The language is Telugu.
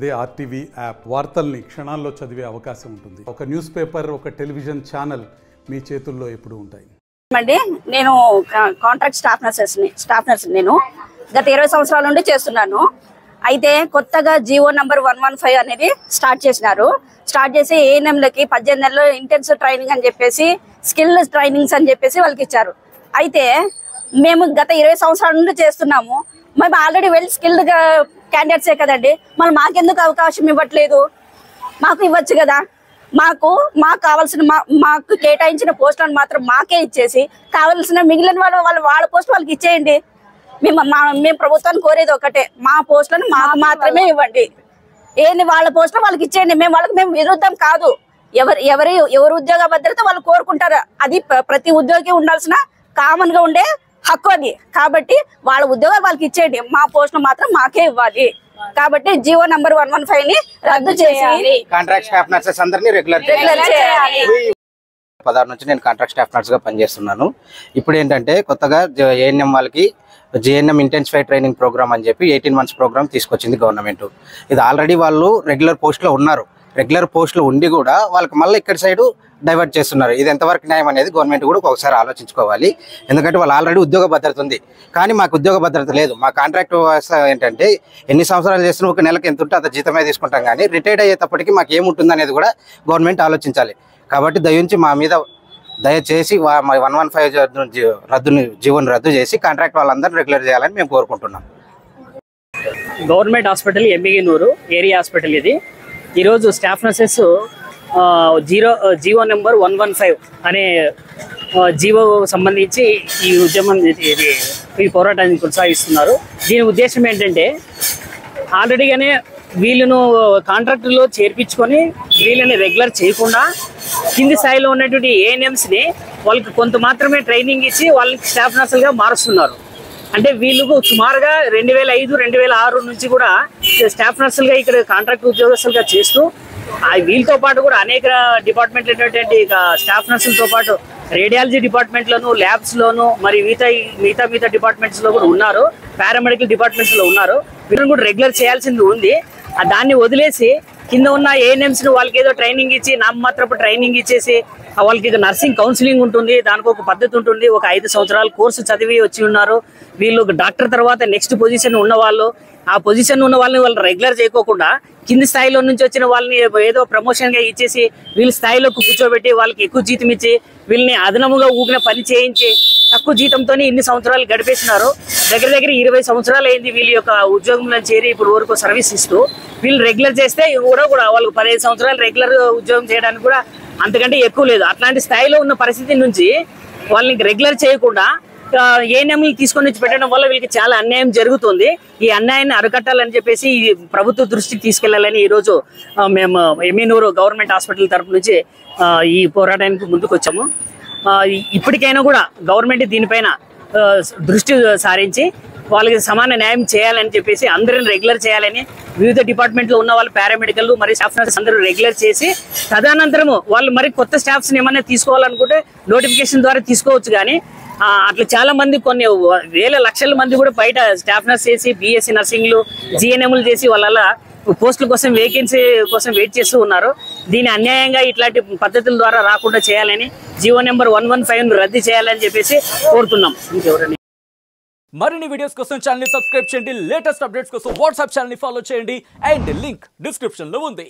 అదే ఆర్టీవీ యాప్ వార్తల్ని క్షణాల్లో చదివే అవకాశం ఉంటుంది. ఒక న్యూస్ పేపర్, ఒక టెలివిజన్ ఛానల్ మీ చేతుల్లో ఎప్పుడు ఉంటాయి. నేను కాంట్రాక్ట్ స్టాఫ్ నర్స్ నేను గత 20 సంవత్సరాల నుండి చేస్తున్నాను. అయితే కొత్తగా జియో నంబర్ 115 అనేది స్టార్ట్ చేసి ఏఎన్ఎంలకి 18 నెలలు ఇంటెన్సివ్ ట్రైనింగ్ అని చెప్పేసి స్కిల్ ట్రైనింగ్స్ అని చెప్పేసి వాళ్ళకి ఇచ్చారు. అయితే మేము గత 20 సంవత్సరాల నుండి చేస్తున్నాము. మేము ఆల్రెడీ వెల్ స్కిల్డ్ క్యాండిడేట్సే కదండి, మరి మాకెందుకు అవకాశం ఇవ్వట్లేదు? మాకు ఇవ్వచ్చు కదా. మాకు కావాల్సిన మాకు కేటాయించిన పోస్టులను మాత్రం మాకే ఇచ్చేసి కావాల్సిన మిగిలిన వాళ్ళ పోస్ట్ వాళ్ళకి ఇచ్చేయండి. మేము ప్రభుత్వాన్ని కోరేది ఒకటే, మా పోస్టులను మాకు మాత్రమే ఇవ్వండి. వాళ్ళ పోస్టులు వాళ్ళకి ఇచ్చేయండి. మేము విరుద్ధం కాదు. ఎవరి ఉద్యోగ భద్రత వాళ్ళు కోరుకుంటారు. అది ప్రతి ఉద్యోగి ఉండాల్సిన కామన్ గా ఉండే హక్కు అది. కాబట్టి వాళ్ళ ఉద్యోగాలు వాళ్ళకి ఇచ్చేయండి, మా పోస్టులు మాత్రం మాకే ఇవ్వాలి. కాబట్టి జియో నంబర్ 115 ని రద్దు చేయాలి. కాంట్రాక్ట్ స్టాఫ్ నర్సెస్ అందరినీ రెగ్యులర్ చేయాలి. 16 నుంచి నేను కాంట్రాక్ట్ స్టాఫ్ నర్స్ గా పనిచేస్తున్నాను. ఇప్పుడు ఏంటంటే కొత్తగా ఏఎన్ఎం వాళ్ళకి జేఎన్ఎం ఇంటెన్సిఫైడ్ ట్రైనింగ్ ప్రోగ్రామ్ అని చెప్పి 18 months ప్రోగ్రామ్ తీసుకొచ్చింది గవర్నమెంట్. ఇది ఆల్రెడీ వాళ్ళు రెగ్యులర్ పోస్ట్లో ఉన్నారు. రెగ్యులర్ పోస్టులు ఉండి కూడా వాళ్ళకి మళ్ళీ ఇక్కడ సైడ్ డైవర్ట్ చేస్తున్నారు. ఇది ఎంతవరకు న్యాయం అనేది గవర్నమెంట్ కూడా ఒకసారి ఆలోచించుకోవాలి. ఎందుకంటే వాళ్ళు ఆల్రెడీ ఉద్యోగ భద్రత ఉంది, కానీ మాకు ఉద్యోగ భద్రత లేదు. మా కాంట్రాక్ట్ వ్యవస్థ ఏంటంటే ఎన్ని సంవత్సరాలు చేస్తున్నా ఒక నెలకు ఎంత ఉంటే అంత జీతమే తీసుకుంటాం, కానీ రిటైర్డ్ అయ్యేటప్పటికి మాకు ఏముంటుంది అనేది కూడా గవర్నమెంట్ ఆలోచించాలి. కాబట్టి దయించి మా మీద దయచేసి 115 జీవోని రద్దు చేసి కాంట్రాక్ట్ వాళ్ళందరూ రెగ్యులర్ చేయాలని మేము కోరుకుంటున్నాం. గవర్నమెంట్ హాస్పిటల్ ఎంబీగనూరు ఏరియా హాస్పిటల్ ఇది. ఈరోజు స్టాఫ్ నర్సెస్ జియో నెంబర్ 115 అనే జీవో సంబంధించి ఈ ఉద్యమం ఈ పోరాటాన్ని కొనసాగిస్తున్నారు. దీని ఉద్దేశం ఏంటంటే ఆల్రెడీగానే వీళ్ళను కాంట్రాక్టులో చేర్పించుకొని వీళ్ళని రెగ్యులర్ చేయకుండా కింది స్థాయిలో ఉన్నటువంటి ఏఎన్ఎంస్ని వాళ్ళకి కొంత మాత్రమే ట్రైనింగ్ ఇచ్చి వాళ్ళకి స్టాఫ్ నర్సులుగా మారుస్తున్నారు. అంటే వీళ్ళకు సుమారుగా 2005-2006 నుంచి కూడా స్టాఫ్ నర్సులుగా ఇక్కడ కాంట్రాక్ట్ ఉద్యోగస్తులుగా చేస్తూ వీళ్ళతో పాటు కూడా అనేక డిపార్ట్మెంట్లు అయినటువంటి స్టాఫ్ నర్సులతో పాటు రేడియాలజీ డిపార్ట్మెంట్లోను, ల్యాబ్స్లోను, మరి మిగతా డిపార్ట్మెంట్స్లో కూడా ఉన్నారు. పారామెడికల్ డిపార్ట్మెంట్స్లో ఉన్నారు. వీళ్ళని కూడా రెగ్యులర్ చేయాల్సింది ఉంది. దాన్ని వదిలేసి కింద ఉన్న ఏఎన్ఎంస్ని వాళ్ళకి ఏదో ట్రైనింగ్ ఇచ్చి నామమాత్రపు ట్రైనింగ్ ఇచ్చేసి వాళ్ళకి నర్సింగ్ కౌన్సిలింగ్ ఉంటుంది, దానికి ఒక పద్ధతి ఉంటుంది. ఒక 5 సంవత్సరాల కోర్సు చదివి వచ్చి ఉన్నారు వీళ్ళు. డాక్టర్ తర్వాత నెక్స్ట్ పొజిషన్ ఉన్న వాళ్ళు, ఆ పొజిషన్ ఉన్న వాళ్ళని వాళ్ళు రెగ్యులర్ చేయకోకుండా కింది స్థాయిలో నుంచి వచ్చిన వాళ్ళని ఏదో ప్రమోషన్గా ఇచ్చేసి వీళ్ళ స్థాయిలోకి కూర్చోబెట్టి వాళ్ళకి ఎక్కువ జీతం ఇచ్చి వీళ్ళని అదనముగా ఊగిన పని చేయించి తక్కువ జీతంతో ఇన్ని సంవత్సరాలు గడిపేసినారు. దగ్గర 20 సంవత్సరాలు అయింది వీళ్ళ యొక్క ఉద్యోగంలో చేరి ఇప్పుడు వరకు సర్వీస్ ఇస్తూ. వీళ్ళు రెగ్యులర్ చేస్తే కూడా వాళ్ళకి 15 సంవత్సరాలు రెగ్యులర్ ఉద్యోగం చేయడానికి కూడా అంతకంటే ఎక్కువ లేదు. అట్లాంటి స్థాయిలో ఉన్న పరిస్థితి నుంచి వాళ్ళని రెగ్యులర్ చేయకుండా ఏఎన్ఎంలు తీసుకొని వచ్చి పెట్టడం వల్ల వీళ్ళకి చాలా అన్యాయం జరుగుతుంది. ఈ అన్యాయాన్ని అరికట్టాలని చెప్పేసి ఈ ప్రభుత్వ దృష్టికి తీసుకెళ్లాలని ఈరోజు మేము ఎమ్మిగనూరు గవర్నమెంట్ హాస్పిటల్ తరపు నుంచి ఈ పోరాటానికి ముందుకు వచ్చాము. ఇప్పటికైనా కూడా గవర్నమెంట్ దీనిపైన దృష్టి సారించి వాళ్ళకి సమాన న్యాయం చేయాలని చెప్పేసి అందరిని రెగ్యులర్ చేయాలని వివిధ డిపార్ట్మెంట్లో ఉన్న వాళ్ళు పారామెడికల్ మరి స్టాఫ్ నర్సెస్ అందరూ రెగ్యులర్ చేసి తదనంతరము వాళ్ళు మరి కొత్త స్టాఫ్స్ని ఏమైనా తీసుకోవాలనుకుంటే నోటిఫికేషన్ ద్వారా తీసుకోవచ్చు. కానీ అట్లా చాలా మంది కొన్ని వేల లక్షల మంది కూడా బయట స్టాఫ్ నర్స్ చేసి బీఎస్సీ నర్సింగ్లు జిఎన్ఎంలు చేసి వాళ్ళ పోస్టుల కోసం వేకెన్సీ కోసం వెయిట్ చేస్తూ ఉన్నారు. దీని అన్యాయంగా ఇట్లాంటి పద్ధతుల ద్వారా రాకుండా చేయాలని జియో నెంబర్ 115 రద్దు చేయాలని చెప్పేసి కోరుతున్నాం. ఇంకెవరని మరిన్ని వీడియోస్ కోసం ఛానల్ ని సబ్స్క్రైబ్ చేయండి. లేటెస్ట్ అప్డేట్స్ కోసం వాట్సాప్ ఛానల్ ని ఫాలో చేయండి. అండ్ లింక్ డిస్క్రిప్షన్ లో ఉంది.